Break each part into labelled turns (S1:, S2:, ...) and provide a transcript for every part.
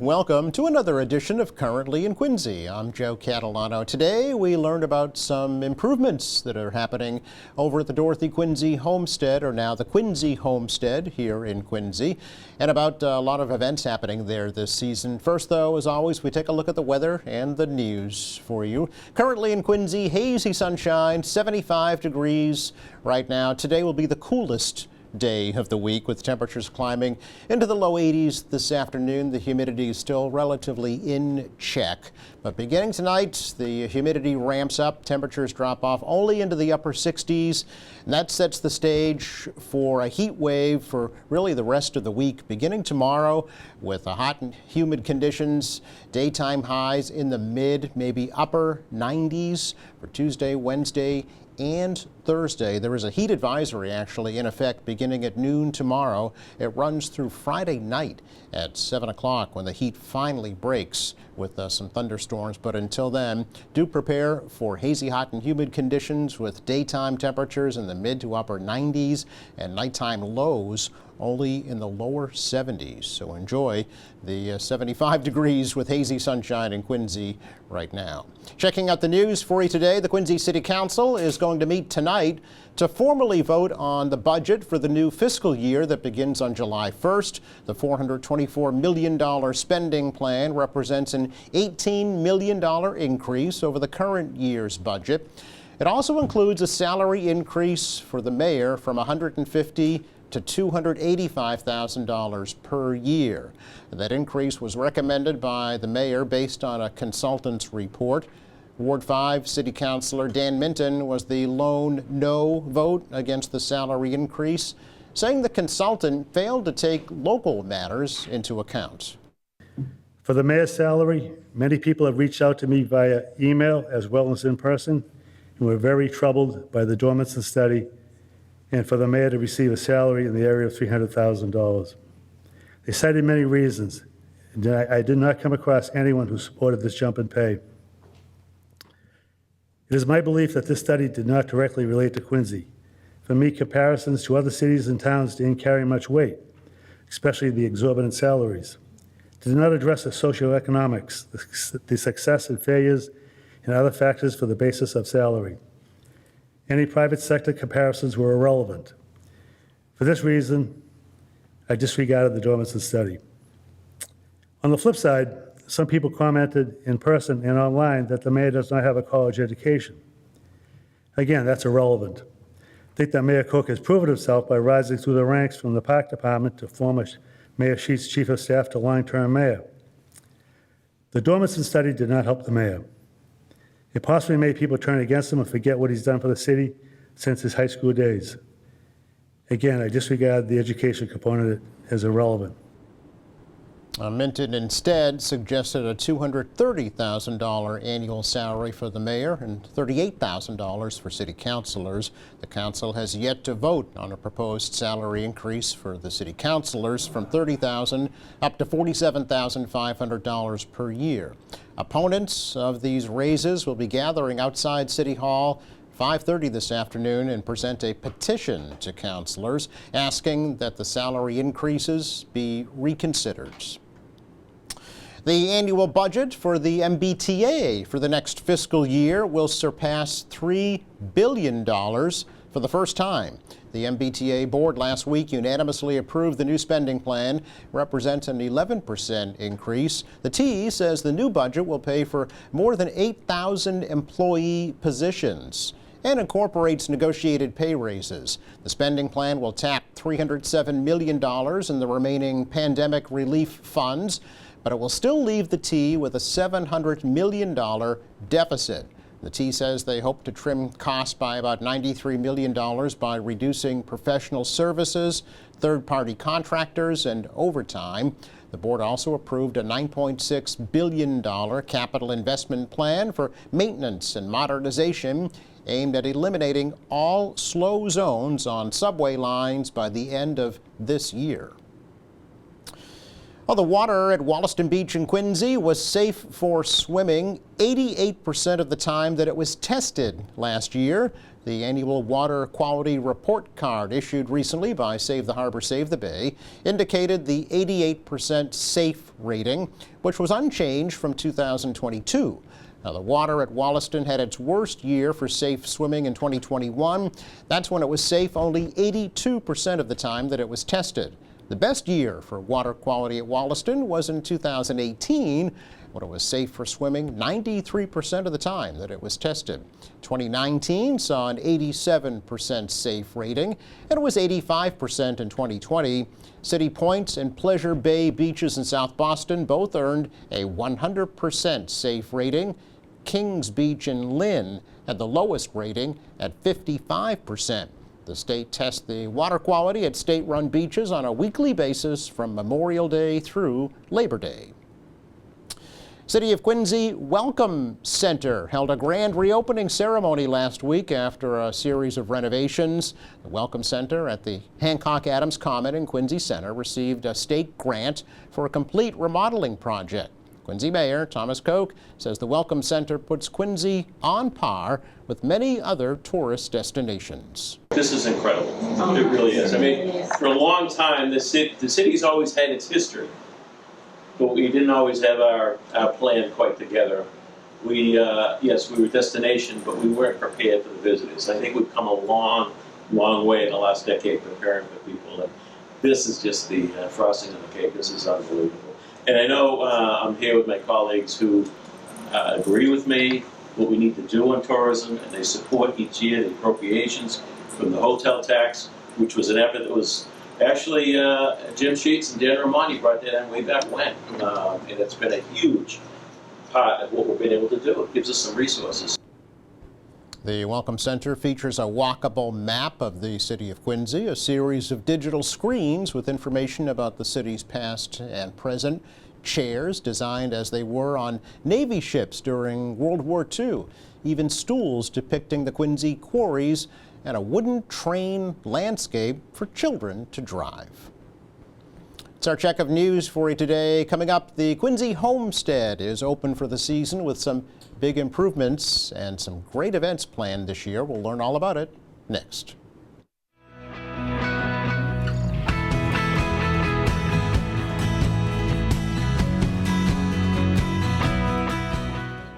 S1: Welcome to another edition of Currently in Quincy. I'm Joe Catalano. Today we learned about some improvements that are happening over at the Dorothy Quincy Homestead, or now the Quincy Homestead here in Quincy, and about a lot of events happening there this season. First, though, as always, we take a look at the weather and the news for you. Currently in Quincy, hazy sunshine, 75 degrees right now. Today will be the coolest day of the week, with temperatures climbing into the low 80s this afternoon. The humidity is still relatively in check, but beginning tonight, the humidity ramps up. Temperatures drop off only into the upper 60s, and that sets the stage for a heat wave for really the rest of the week, beginning tomorrow with hot and humid conditions. Daytime highs in the mid, maybe upper 90s for Tuesday, Wednesday, and Thursday. There is a heat advisory actually in effect beginning at noon tomorrow. It runs through Friday night at 7 o'clock when the heat finally breaks with some thunderstorms. But until then, do prepare for hazy, hot, and humid conditions with daytime temperatures in the mid to upper 90s and nighttime lows only in the lower 70s. So enjoy the 75 degrees with hazy sunshine in Quincy right now. Checking out the news for you today, the Quincy City Council is going to meet tonight to formally vote on the budget for the new fiscal year that begins on July 1st. The $424 million spending plan represents an $18 million increase over the current year's budget. It also includes a salary increase for the mayor from $150,000 to $285,000 per year. That increase was recommended by the mayor based on a consultant's report. Ward 5 City Councilor Dan Minton was the lone no vote against the salary increase, saying the consultant failed to take local matters into account.
S2: For the mayor's salary, many people have reached out to me via email as well as in person, and were very troubled by the Dormanson study and for the mayor to receive a salary in the area of $300,000. They cited many reasons, and I did not come across anyone who supported this jump in pay. It is my belief that this study did not directly relate to Quincy. For me, comparisons to other cities and towns didn't carry much weight, especially the exorbitant salaries. It did not address the socioeconomics, the success and failures, and other factors for the basis of salary. Any private sector comparisons were irrelevant. For this reason, I disregarded the Dormanson study. On the flip side, some people commented in person and online that the mayor does not have a college education. Again, that's irrelevant. I think that Mayor Cook has proven himself by rising through the ranks from the park department to former Mayor Sheets' chief of staff to long-term mayor. The Dormanson study did not help the mayor. It possibly made people turn against him and forget what he's done for the city since his high school days. Again, I disregard the education component as irrelevant.
S1: Minton instead suggested a $230,000 annual salary for the mayor and $38,000 for city councilors. The council has yet to vote on a proposed salary increase for the city councilors from $30,000 up to $47,500 per year. Opponents of these raises will be gathering outside City Hall 5:30 this afternoon and present a petition to councilors asking that the salary increases be reconsidered. The annual budget for the MBTA for the next fiscal year will surpass $3 billion for the first time. The MBTA board last week unanimously approved the new spending plan, represents an 11% increase. The T says the new budget will pay for more than 8,000 employee positions and incorporates negotiated pay raises. The spending plan will tap $307 million in the remaining pandemic relief funds, but it will still leave the T with a $700 million deficit. The T says they hope to trim costs by about $93 million by reducing professional services, third-party contractors, and overtime. The board also approved a $9.6 billion capital investment plan for maintenance and modernization aimed at eliminating all slow zones on subway lines by the end of this year. Well, the water at Wollaston Beach in Quincy was safe for swimming 88% of the time that it was tested last year. The annual water quality report card issued recently by Save the Harbor, Save the Bay indicated the 88% safe rating, which was unchanged from 2022. Now, the water at Wollaston had its worst year for safe swimming in 2021. That's when it was safe only 82% of the time that it was tested. The best year for water quality at Wollaston was in 2018, when it was safe for swimming 93% of the time that it was tested. 2019 saw an 87% safe rating, and it was 85% in 2020. City Point and Pleasure Bay beaches in South Boston both earned a 100% safe rating. Kings Beach in Lynn had the lowest rating at 55%. The state tests the water quality at state-run beaches on a weekly basis from Memorial Day through Labor Day. City of Quincy Welcome Center held a grand reopening ceremony last week after a series of renovations. The Welcome Center at the Hancock Adams Common in Quincy Center received a state grant for a complete remodeling project. Quincy Mayor Thomas Koch says the Welcome Center puts Quincy on par with many other tourist destinations.
S3: This is incredible. It really is. I mean, for a long time, the city's always had its history, but we didn't always have our plan quite together. Yes, we were a destination, but we weren't prepared for the visitors. I think we've come a long, long way in the last decade preparing for people. And this is just the frosting on the cake. This is unbelievable. And I know I'm here with my colleagues who agree with me what we need to do on tourism, and they support each year the appropriations from the hotel tax, which was an effort that was actually Jim Sheets and Dan Romani brought that in way back when, and it's been a huge part of what we've been able to do. It gives us some resources.
S1: The Welcome Center features a walkable map of the city of Quincy, a series of digital screens with information about the city's past and present, chairs designed as they were on Navy ships during World War II, even stools depicting the Quincy quarries, and a wooden train landscape for children to drive. It's our check of news for you today. Coming up, the Quincy Homestead is open for the season with some big improvements and some great events planned this year. We'll learn all about it next.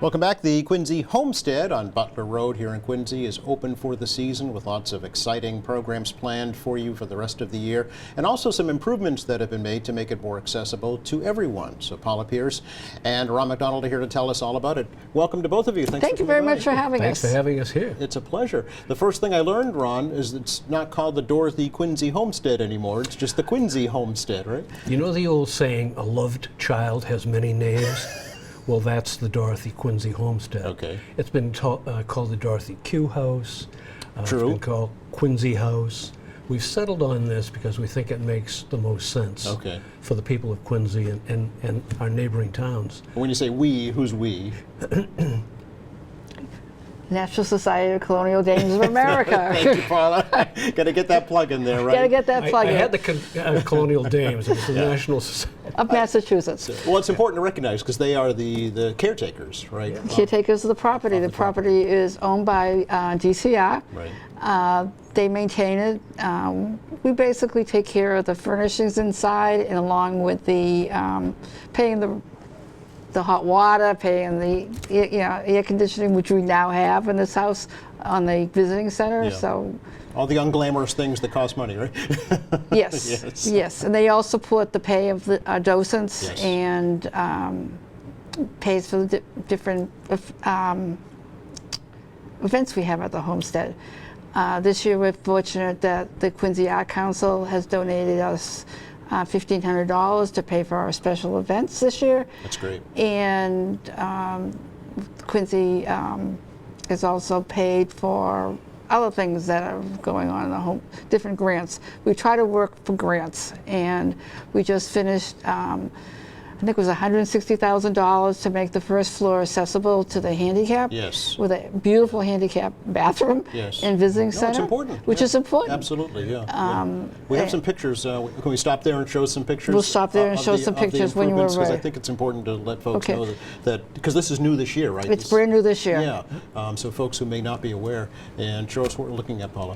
S1: Welcome back. The Quincy Homestead on Butler Road here in Quincy is open for the season with lots of exciting programs planned for you for the rest of the year, and also some improvements that have been made to make it more accessible to everyone. So Paula Pierce and Ron McDonald are here to tell us all about it. Welcome to both of you.
S4: Thank you very much for having us.
S5: Thanks for having us here.
S1: It's a pleasure. The first thing I learned, Ron, is it's not called the Dorothy Quincy Homestead anymore. It's just the Quincy Homestead, right?
S5: You know the old saying, a loved child has many names? Well, that's the Dorothy Quincy Homestead.
S1: Okay.
S5: It's been called the Dorothy Q House.
S1: True.
S5: It's been called Quincy House. We've settled on this because we think it makes the most sense for the people of Quincy and our neighboring towns.
S1: When you say we, who's we?
S4: National Society of Colonial Dames of America.
S1: Thank you, Paula. Got to get that plug in there, right?
S4: Got to get that plug in.
S5: I had the Colonial Dames. It was the National Society.
S4: Of Massachusetts.
S1: Well, it's important to recognize because they are the caretakers, right?
S4: Caretakers of the property. The property is owned by DCR.
S1: Right.
S4: They maintain it. We basically take care of the furnishings inside, and along with the paying the hot water, paying the air conditioning, which we now have in this house on the visiting center.
S1: Yeah.
S4: So
S1: all the unglamorous things that cost money, right?
S4: Yes, yes. And they all support the pay of the docents,
S1: Yes.
S4: and pays for the different events we have at the homestead. This year we're fortunate that the Quincy Art Council has donated us $1,500 to pay for our special events this year.
S1: That's great.
S4: And Quincy has also paid for other things that are going on in the home, different grants. We try to work for grants, and we just finished I think it was $160,000 to make the first floor accessible to the handicap.
S1: Yes.
S4: With a beautiful handicap bathroom
S1: Yes.
S4: and visiting
S1: No,
S4: center.
S1: it's important.
S4: Which
S1: yeah.
S4: is important.
S1: Absolutely, yeah. We have some pictures. Can we stop there and show some pictures?
S4: We'll stop there and show some pictures when you
S1: Because I
S4: arrive.
S1: think it's important to let folks
S4: Okay.
S1: know that because this is new this year, right?
S4: It's
S1: This-
S4: brand new this year.
S1: Yeah. So folks who may not be aware, and show us what we're looking at, Paula.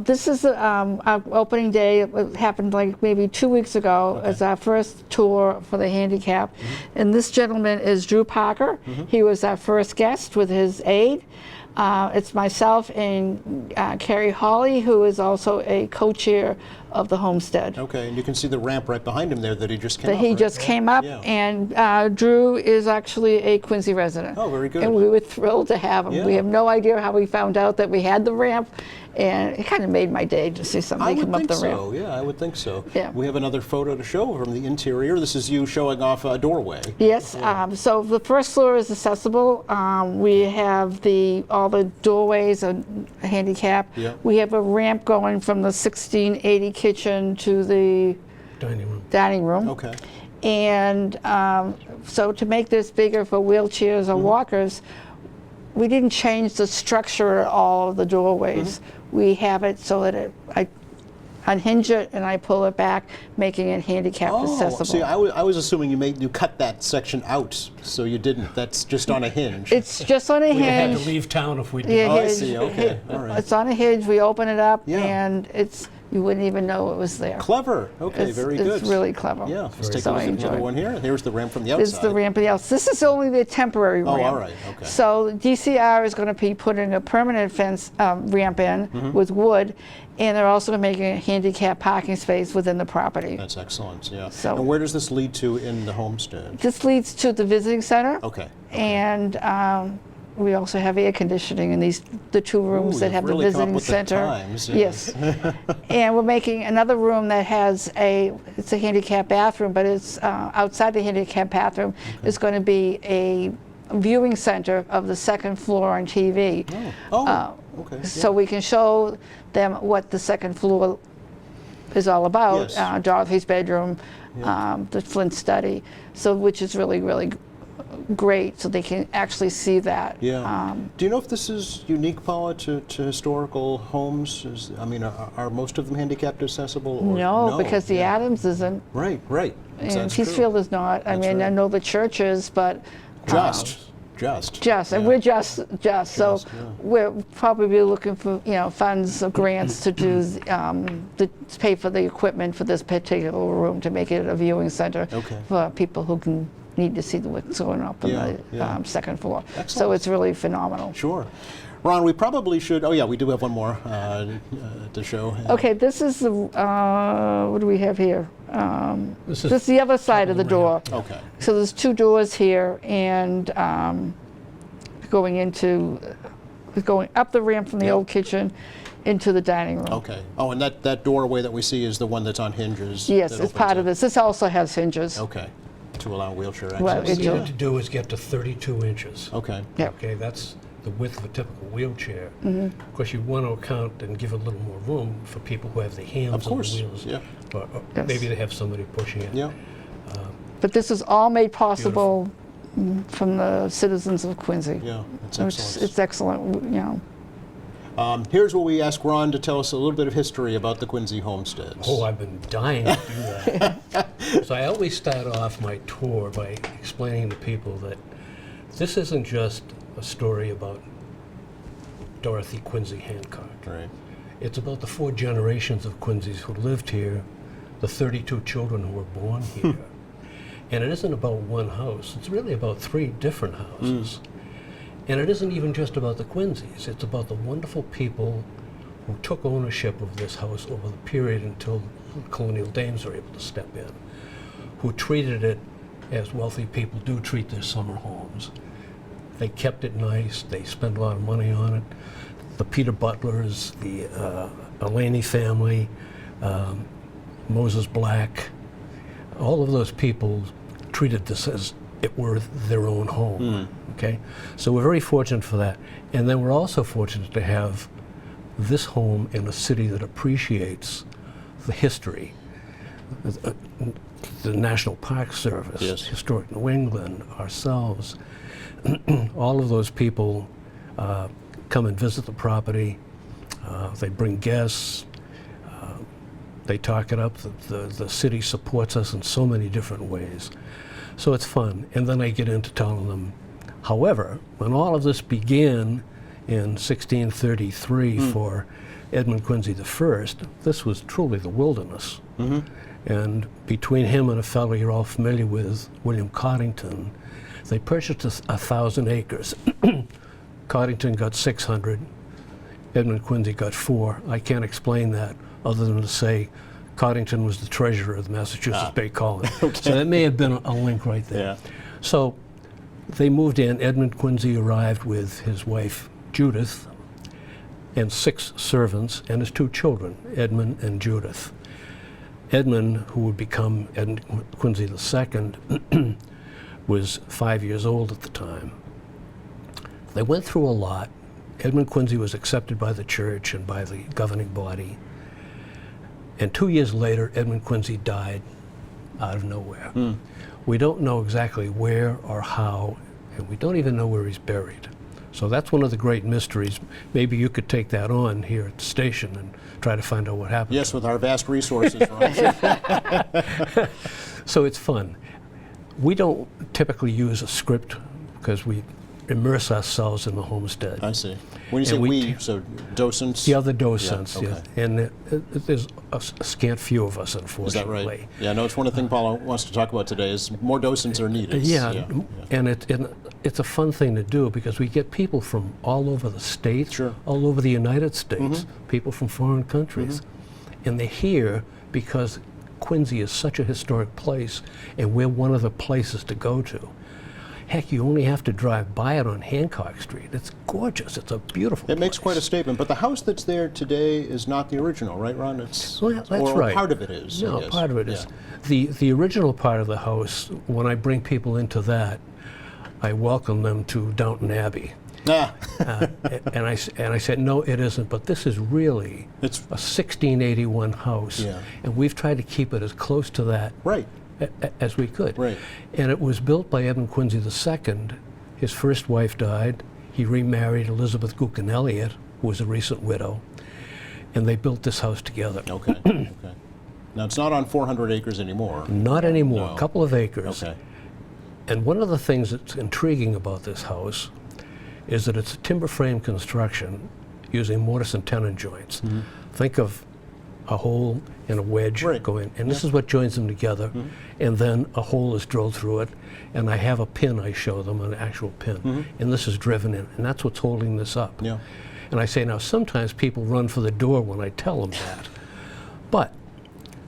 S4: This is our opening day. It happened like maybe 2 weeks ago.
S1: Okay.
S4: It's our first tour for the handicap. And this gentleman is Drew Parker. He was our first guest with his aide. It's myself and Carrie Hawley, who is also a co-chair of the homestead.
S1: Okay, and you can see the ramp right behind him there that he just came
S4: That
S1: up.
S4: he
S1: right?
S4: just came up,
S1: Yeah.
S4: and Drew is actually a Quincy resident.
S1: Oh, very good.
S4: And we were thrilled to have him. We
S1: Yeah.
S4: have no idea how we found out that we had the ramp, and it kind of made my day to see
S1: I
S4: somebody
S1: would
S4: come up
S1: think
S4: the ramp.
S1: so. Yeah, I would think so.
S4: Yeah.
S1: We have another photo to show from the interior. This is you showing off a doorway.
S4: Yes, so the first floor is accessible. We have all the doorways are handicap.
S1: Yeah.
S4: We have a ramp going from the 1680 kitchen to the
S5: Dining room.
S4: dining room.
S1: Okay.
S4: And so to make this bigger for wheelchairs or walkers, we didn't change the structure of all of the doorways. We have it so that I unhinge it and I pull it back, making it handicap accessible.
S1: See, I was assuming you cut that section out, so you didn't. That's just on a hinge.
S4: It's just on a
S5: We'd have had
S4: hinge.
S5: to leave town if we did.
S4: Yeah,
S1: Oh, I
S4: hinge.
S1: see. Okay. All right.
S4: It's on a hinge. We open it up,
S1: Yeah.
S4: and you wouldn't even know it was there.
S1: Clever. Okay,
S4: It's-
S1: very good.
S4: It's really clever.
S1: Yeah, let's take
S4: So
S1: a look
S4: I
S1: at another
S4: enjoy it.
S1: one here. Here's the ramp from the
S4: This is
S1: outside.
S4: the ramp else. This is only the temporary ramp.
S1: Oh, all right, okay.
S4: So DCR is going to be putting a permanent fence ramp in
S1: Mm-hmm.
S4: with wood, and they're also making a handicap parking space within the property.
S1: That's excellent, yeah.
S4: So-
S1: And where does this lead to in the homestead?
S4: This leads to the visiting center.
S1: Okay.
S4: And we also have air conditioning in the two rooms that
S1: you've
S4: have
S1: really
S4: the
S1: come up
S4: visiting
S1: with the
S4: center.
S1: times,
S4: Yes. And we're making another room that has it's a handicap bathroom, but it's outside the handicap bathroom is going to be a viewing center of the second floor on TV.
S1: Oh, okay.
S4: So we can show them what the second floor is all about.
S1: Yes.
S4: Dorothy's bedroom, the Flint study, which is really, really great, so they can actually see that.
S1: Yeah. Do you know if this is unique, Paula, to historical homes? Are most of them handicapped accessible? Or
S4: No, because the Adams isn't,
S1: Right, right.
S4: and
S1: That's true.
S4: Peacefield is not. I
S1: That's
S4: mean, I
S1: right.
S4: know the church is, but
S1: Just.
S4: and
S1: Yeah.
S4: we're just. So
S1: yeah.
S4: we're probably looking for funds or grants to do to pay for the equipment for this particular room to make it a viewing center
S1: Okay.
S4: for people who can need to see what's going up on
S1: Yeah,
S4: the
S1: yeah.
S4: second floor. So
S1: Excellent.
S4: it's really phenomenal.
S1: Sure. Ron, we probably should. Oh, yeah, we do have one more to show.
S4: Okay, this is the what do we have here?
S5: This
S4: This is the other side of the door.
S1: Okay.
S4: So there's two doors here, and going up the ramp from the old kitchen into the dining room.
S1: Okay. Oh, and that doorway that we see is the one that's on hinges?
S4: Yes,
S1: that
S4: it's
S1: opens
S4: part
S1: up.
S4: of this. This also has hinges.
S1: Okay. To allow wheelchair access.
S4: Well,
S5: What we
S4: it's-
S5: needed to do is get to 32 inches.
S1: Okay.
S4: Yeah.
S5: Okay, that's the width of a typical wheelchair.
S4: Mm-hmm.
S5: Of course, you want to account and give a little more room for people who have their hands
S1: Of
S5: on
S1: course,
S5: the wheels.
S1: yeah.
S5: Or
S4: Yes.
S5: maybe they have somebody pushing it.
S1: Yeah.
S4: But this is all made possible from the citizens of Quincy.
S1: Yeah. That's
S4: It's,
S1: excellent.
S4: it's excellent.
S1: Here's where we ask Ron to tell us a little bit of history about the Quincy homesteads.
S5: Oh, I've been dying to do that. So I always start off my tour by explaining to people that this isn't just a story about Dorothy Quincy Hancock.
S1: Right.
S5: It's about the 4 generations of Quincy's who lived here, the 32 children who were born here. And it isn't about one house. It's really about 3 different houses. And it isn't even just about the Quincy's. It's about the wonderful people who took ownership of this house over the period until colonial dames were able to step in, who treated it as wealthy people do treat their summer homes. They kept it nice. They spent a lot of money on it. The Peter Butlers, the Elaney family, Moses Black, all of those people treated this as it were their own home. Okay, so we're very fortunate for that, and then we're also fortunate to have this home in a city that appreciates the history. the National Park Service,
S1: Yes.
S5: Historic New England, ourselves, all of those people come and visit the property. They bring guests. They talk it up. The city supports us in so many different ways. So it's fun. And then I get into telling them, however, when all of this began in 1633 for Edmund Quincy I, this was truly the wilderness. And between him and a fellow you're all familiar with, William Coddington, they purchased 1,000 acres. Coddington got 600. Edmund Quincy got 4. I can't explain that other than to say Coddington was the treasurer of the Massachusetts Bay Colony. So that may have been a link right there.
S1: Yeah.
S5: So they moved in. Edmund Quincy arrived with his wife, Judith, and 6 servants, and his 2 children, Edmund and Judith. Edmund, who would become Edmund Quincy II, was 5 years old at the time. They went through a lot. Edmund Quincy was accepted by the church and by the governing body. And 2 years later, Edmund Quincy died out of nowhere. We don't know exactly where or how, and we don't even know where he's buried. So that's one of the great mysteries. Maybe you could take that on here at the station and try to find out what happened.
S1: Yes, with our vast resources, Ron.
S5: So it's fun. We don't typically use a script because we immerse ourselves in the homestead.
S1: I see. When you say
S5: And
S1: we, so docents?
S5: The other docents,
S1: Yeah,
S5: yes.
S1: okay.
S5: And there's a scant few of us, unfortunately.
S1: Is that right? Yeah, no, it's one of the things Paula wants to talk about today is more docents are needed.
S5: And it's a fun thing to do because we get people from all over the states,
S1: Sure.
S5: all over the United States, people from foreign countries. And they're here because Quincy is such a historic place and we're one of the places to go to. Heck, you only have to drive by it on Hancock Street. It's gorgeous. It's a beautiful
S1: It makes
S5: place.
S1: quite a statement, but the house that's there today is not the original, right, Ron? It's
S5: Well, that's
S1: or
S5: right.
S1: part of it is. I
S5: No,
S1: guess.
S5: part of it is. The original part of the house, when I bring people into that, I welcome them to Downton Abbey.
S1: Ah,
S5: And I said, no, it isn't, but this is really
S1: it's
S5: a 1681 house.
S1: Yeah.
S5: And we've tried to keep it as close to that
S1: right.
S5: as we could.
S1: Right.
S5: And it was built by Edmund Quincy II. His first wife died. He remarried Elizabeth Gookin Elliott, who was a recent widow. And they built this house together.
S1: Okay. Okay. Now it's not on 400 acres anymore.
S5: Not anymore,
S1: No.
S5: a couple of acres.
S1: Okay.
S5: And one of the things that's intriguing about this house is that it's a timber frame construction using mortise and tenon joints. Think of a hole and a wedge
S1: Right.
S5: going, and this is what joins them together. And then a hole is drilled through it, and I have a pin I show them, an actual pin, and this is driven in, and that's what's holding this up.
S1: Yeah.
S5: And I say, now sometimes people run for the door when I tell them that, but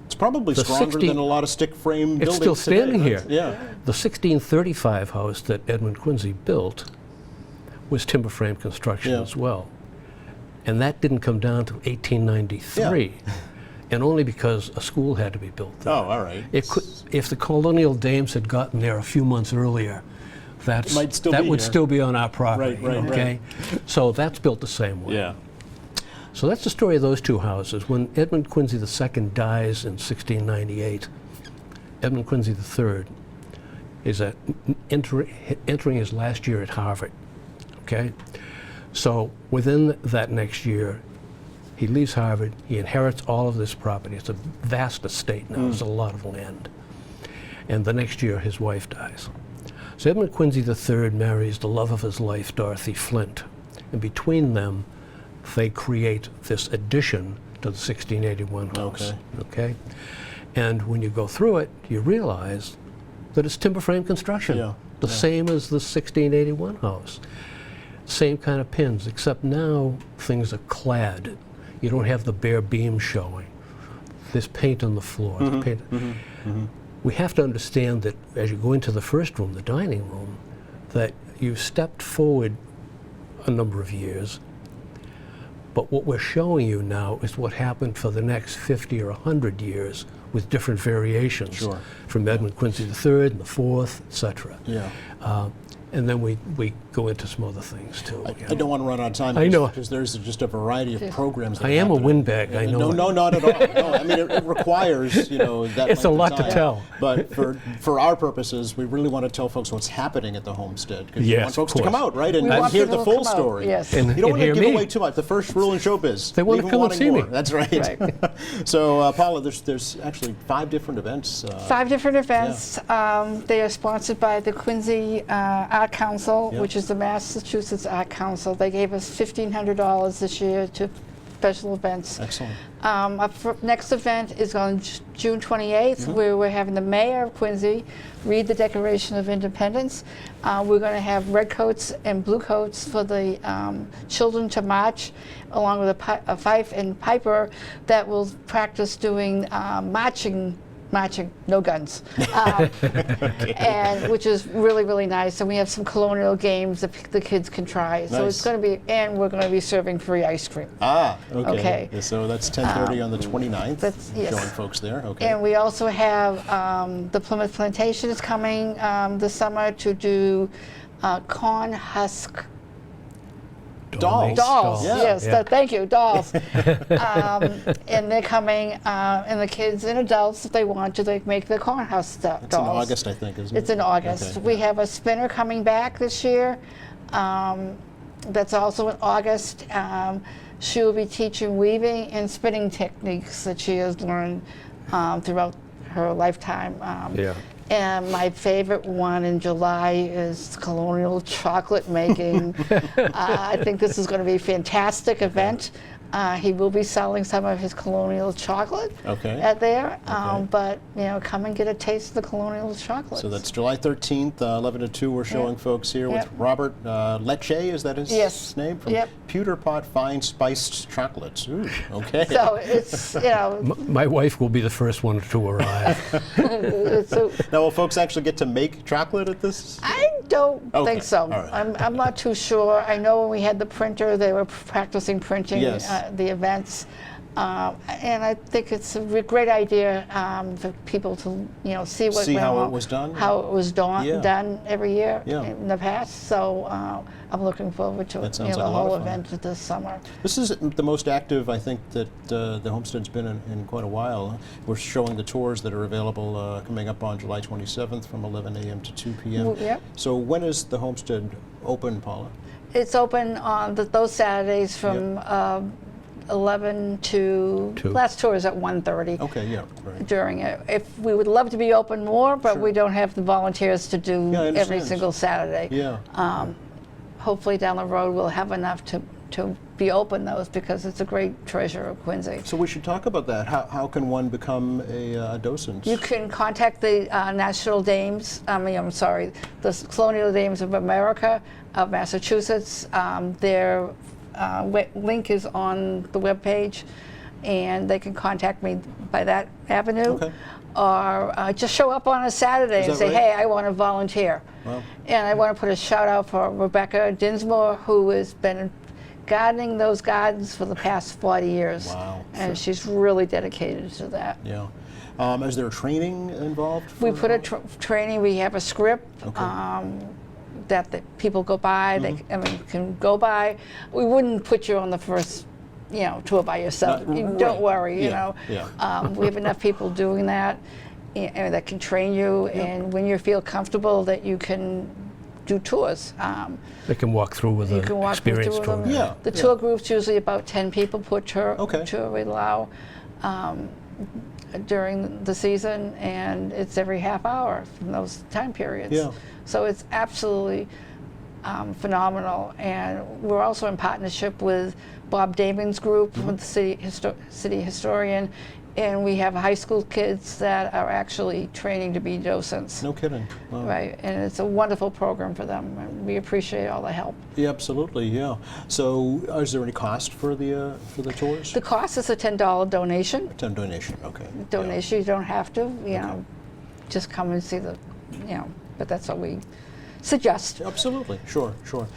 S1: It's probably
S5: The
S1: stronger
S5: 60
S1: than a lot of stick frame buildings
S5: it's still standing
S1: today.
S5: here.
S1: That's- Yeah.
S5: The 1635 house that Edmund Quincy built was timber frame construction
S1: Yeah.
S5: as well. And that didn't come down to 1893, and only because a school had to be built there.
S1: Oh, all right.
S5: It could, if the colonial dames had gotten there a few months earlier, that
S1: might still
S5: would
S1: be here.
S5: still be on our property.
S1: Right, right,
S5: okay? So that's built the same way.
S1: Yeah.
S5: So that's the story of those two houses. When Edmund Quincy II dies in 1698, Edmund Quincy III is entering his last year at Harvard. Okay? So within that next year, he leaves Harvard, he inherits all of this property. It's a vast estate now, there's a lot of land. And the next year, his wife dies. So Edmund Quincy III marries the love of his life, Dorothy Flint. And between them, they create this addition to the 1681 house. Okay? And when you go through it, you realize that it's timber frame construction.
S1: Yeah,
S5: The same as the 1681 house. Same kind of pins, except now things are clad. You don't have the bare beam showing. There's paint on the floor. We have to understand that as you go into the first room, the dining room, that you've stepped forward a number of years. But what we're showing you now is what happened for the next 50 or 100 years with different variations from Edmund Quincy III and the fourth, etc.
S1: Yeah.
S5: And then we go into some other things too. you
S1: I
S5: know.
S1: don't want to run out of time.
S5: I know.
S1: Because there's just a variety of programs. That
S5: I am a
S1: happen.
S5: windbag, I know
S1: No,
S5: that.
S1: no, not at all. No, I mean it requires that.
S5: It's a
S1: length
S5: lot
S1: of
S5: to
S1: time.
S5: tell.
S1: But for our purposes, we really want to tell folks what's happening at the homestead because we
S5: Yes,
S1: want folks
S5: of
S1: to come
S5: course.
S1: out, right, and
S4: We want
S1: hear the
S4: people to
S1: full
S4: come out,
S1: story.
S4: yes.
S5: And-
S1: you don't want to
S5: hear
S1: give
S5: me.
S1: away too much. The first rule in showbiz.
S5: They wanna
S1: leave 'em
S5: come and
S1: wanting
S5: see me.
S1: more. That's right.
S4: Right.
S1: So Paula, there's actually 5 different events.
S4: 5 different events. They are sponsored by the Quincy Art Council,
S1: Yeah.
S4: which is the Massachusetts Art Council. They gave us $1,500 this year to special events.
S1: Excellent.
S4: Our next event is on June 28th,
S1: Mm-hmm.
S4: where we're having the mayor of Quincy read the Declaration of Independence. We're going to have red coats and blue coats for the children to march, along with a fife and piper that will practice doing marching, no guns, and which is really, really nice. And we have some colonial games that the kids can try. So
S1: Nice.
S4: it's going to be, and we're going to be serving free ice cream.
S1: Okay.
S4: Okay.
S1: So that's 10:30 on the 29th.
S4: That's- yes.
S1: Showing folks there. Okay.
S4: And we also have the Plymouth Plantation is coming this summer to do corn husk
S1: Dolls.
S4: dolls.
S1: Yeah.
S4: Yes,
S5: Yeah.
S4: thank you, dolls. And they're coming, and the kids and adults, if they want to, they make the corn husk dolls.
S1: It's in August, I think, isn't it?
S4: It's in August.
S1: Okay.
S4: We have a spinner coming back this year. That's also in August. She will be teaching weaving and spinning techniques that she has learned throughout her lifetime.
S5: Yeah.
S4: And my favorite one in July is colonial chocolate making. I think this is going to be a fantastic event. He will be selling some of his colonial chocolate
S1: Okay.
S4: at there,
S1: Okay.
S4: but come and get a taste of the colonial chocolate.
S1: So that's July 13th, 11 to 2. We're showing folks here with
S4: Yep.
S1: Robert Lecce, is that his
S4: Yes.
S1: name? From
S4: Yep.
S1: Pewter Pot Fine Spiced Chocolates. Ooh, okay.
S4: So it's
S5: My wife will be the first one to arrive.
S4: it's a,
S1: Now, will folks actually get to make chocolate at this?
S4: I don't
S1: Okay,
S4: think so.
S1: all right.
S4: I'm not too sure. I know when we had the printer, they were practicing printing
S1: Yes.
S4: the events. And I think it's a great idea for people to, see what
S1: See
S4: went
S1: how it
S4: on,
S1: was done?
S4: how it was
S1: Yeah.
S4: done every year
S1: Yeah.
S4: in the past. So I'm looking forward to
S1: That sounds
S4: the
S1: like a lot
S4: whole
S1: of fun.
S4: event this summer.
S1: This is the most active, I think, that the Homestead's been in quite a while. We're showing the tours that are available coming up on July 27th from 11 a.m. to 2 p.m.
S4: Yep.
S1: So when is the Homestead open, Paula?
S4: It's open on those Saturdays from 11 to,
S5: Two.
S4: last tour is at 1:30.
S1: Okay, yeah, right.
S4: During it. If we would love to be open more, but we don't have the volunteers to do
S1: Yeah, I
S4: every
S1: understand.
S4: single Saturday.
S1: Yeah.
S4: Hopefully down the road we'll have enough to be open those because it's a great treasure of Quincy.
S1: So we should talk about that. How can one become a docent?
S4: You can contact the National Dames, the Colonial Dames of America, of Massachusetts. Their link is on the webpage, and they can contact me by that avenue.
S1: Okay.
S4: Or just show up on a Saturday and
S1: that
S4: say,
S1: right?
S4: hey, I want to volunteer.
S1: Wow.
S4: And I want to put a shout out for Rebecca Dinsmore, who has been gardening those gardens for the past 40 years.
S1: Wow.
S4: And she's really dedicated to that.
S1: Yeah. Is there training involved?
S4: We
S1: for-
S4: put a training, we have a script
S1: Okay.
S4: that the people go by,
S1: Mm-hmm.
S4: they can go by. We wouldn't put you on the first tour by yourself.
S1: Right.
S4: Don't worry,
S1: Yeah, yeah.
S4: we have enough people doing that and that can train you, and when you feel comfortable that you can do tours.
S5: They can walk through with
S4: You
S5: an
S4: can walk through
S5: experienced
S4: two of
S5: tour
S4: them.
S5: guide.
S1: Yeah.
S4: The tour group's usually about 10 people per tour,
S1: Okay.
S4: tour we allow during the season, and it's every half hour from those time periods.
S1: Yeah.
S4: So it's absolutely phenomenal. And we're also in partnership with Bob Damon's group,
S1: Mm-hmm.
S4: with the city historian, and we have high school kids that are actually training to be docents.
S1: No kidding. Wow.
S4: Right, and it's a wonderful program for them, and we appreciate all the help.
S1: Yeah, absolutely. Yeah. So, is there any cost for the tours?
S4: The cost is a $10 donation.
S1: 10 donation. Okay.
S4: Donation, you don't have to, just come and see but that's what we suggest.
S1: Yeah. Absolutely. Sure. Sure.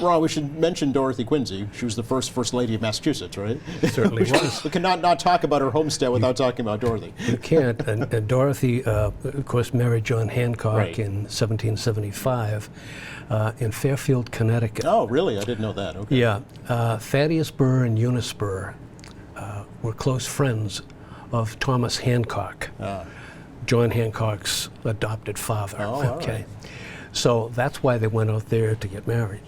S1: Ron, we should mention Dorothy Quincy. She was the first lady of Massachusetts, right?
S5: Certainly
S1: we, should-
S5: was.
S1: we cannot not talk about her homestead without talking about Dorothy.
S5: You can't. And Dorothy, of course, married John Hancock
S1: Right.
S5: in 1775 in Fairfield, Connecticut.
S1: Oh, really? I didn't know that. Okay.
S5: Yeah. Thaddeus Burr and Eunice Burr were close friends of Thomas Hancock, John Hancock's adopted father.
S1: Oh, all
S5: okay.
S1: right.
S5: So that's why they went out there to get married.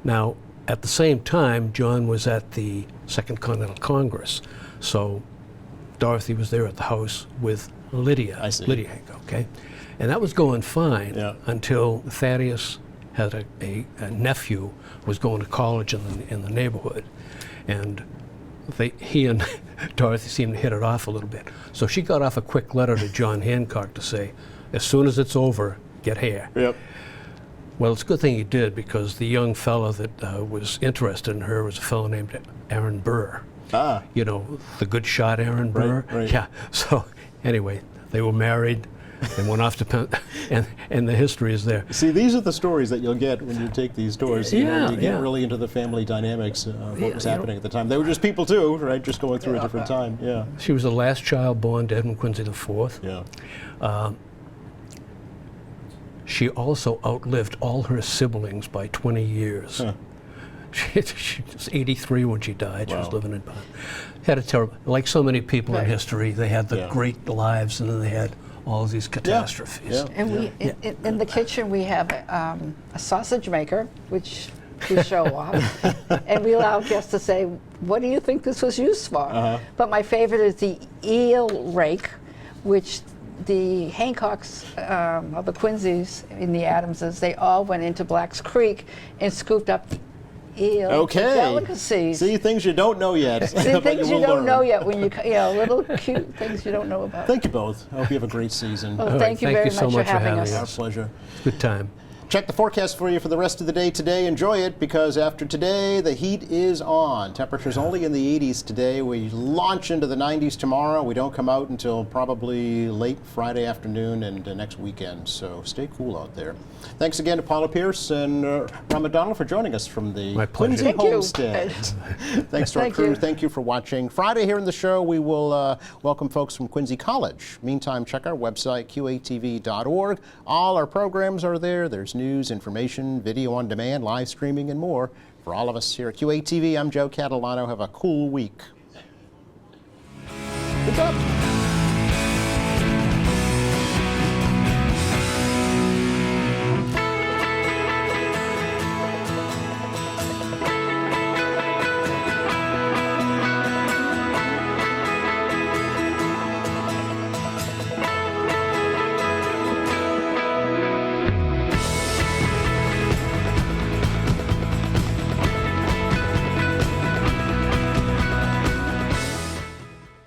S5: Now, at the same time, John was at the Second Continental Congress. So Dorothy was there at the house with Lydia.
S1: I see.
S5: Lydia Hancock, okay? And that was going fine
S1: Yeah.
S5: until Thaddeus had a nephew who was going to college in the neighborhood. And he and Dorothy seemed to hit it off a little bit. So she got off a quick letter to John Hancock to say, as soon as it's over, get here.
S1: Yep.
S5: Well, it's a good thing he did, because the young fellow that was interested in her was a fellow named Aaron Burr.
S1: Ah.
S5: You know, the good shot Aaron Burr.
S1: right.
S5: Yeah. So anyway, they were married and went off to Penn, and the history is there.
S1: See, these are the stories that you'll get when you take these tours. You know,
S5: Yeah,
S1: you get
S5: yeah.
S1: really into the family dynamics of what was
S5: Yeah, you
S1: happening at the time. They were just people too, right? Just going through a different time. Yeah.
S5: She was the last child born to Edmund Quincy IV.
S1: Yeah.
S5: She also outlived all her siblings by 20 years.
S1: Huh.
S5: She was 83 when she died. She was
S1: Wow.
S5: living in Bonn. Had a terrible, like so many people in
S4: Right.
S5: history, they had the
S1: Yeah.
S5: great lives, and then they had all of these catastrophes.
S1: Yeah.
S4: And we, in the kitchen, we have a sausage maker, which we show off, and we allow guests to say, "What do you think this was used for?" But my favorite is the eel rake, which the Hancocks, or the Quincy's in the Adamses, they all went into Black's Creek and scooped up eel
S1: Okay.
S4: delicacies.
S1: See, things you don't know yet.
S4: See,
S1: but
S4: things you
S1: will
S4: don't
S1: learn.
S4: know yet when little cute things you don't know about.
S1: Thank you both. I hope you have a great season.
S4: Well,
S5: All right,
S4: thank you
S5: thank
S4: very
S5: you so
S4: much
S5: much
S4: for having us.
S1: Our pleasure.
S5: Good time.
S1: Check the forecast for you for the rest of the day today. Enjoy it, because after today, the heat is on. Temperatures only in the 80s today. We launch into the 90s tomorrow. We don't come out until probably late Friday afternoon and next weekend. So stay cool out there. Thanks again to Paula Pierce and Ron McDonald for joining us from the
S5: My pleasure.
S1: Quincy
S4: Thank you.
S1: Homestead. Thanks to our
S4: Thank
S1: crew.
S4: you.
S1: Thank you for watching. Friday here in the show, we will welcome folks from Quincy College. Meantime, check our website, qatv.org. All our programs are there. There's news, information, video on demand, live streaming, and more. For all of us here at QATV, I'm Joe Catalano. Have a cool week. Good job.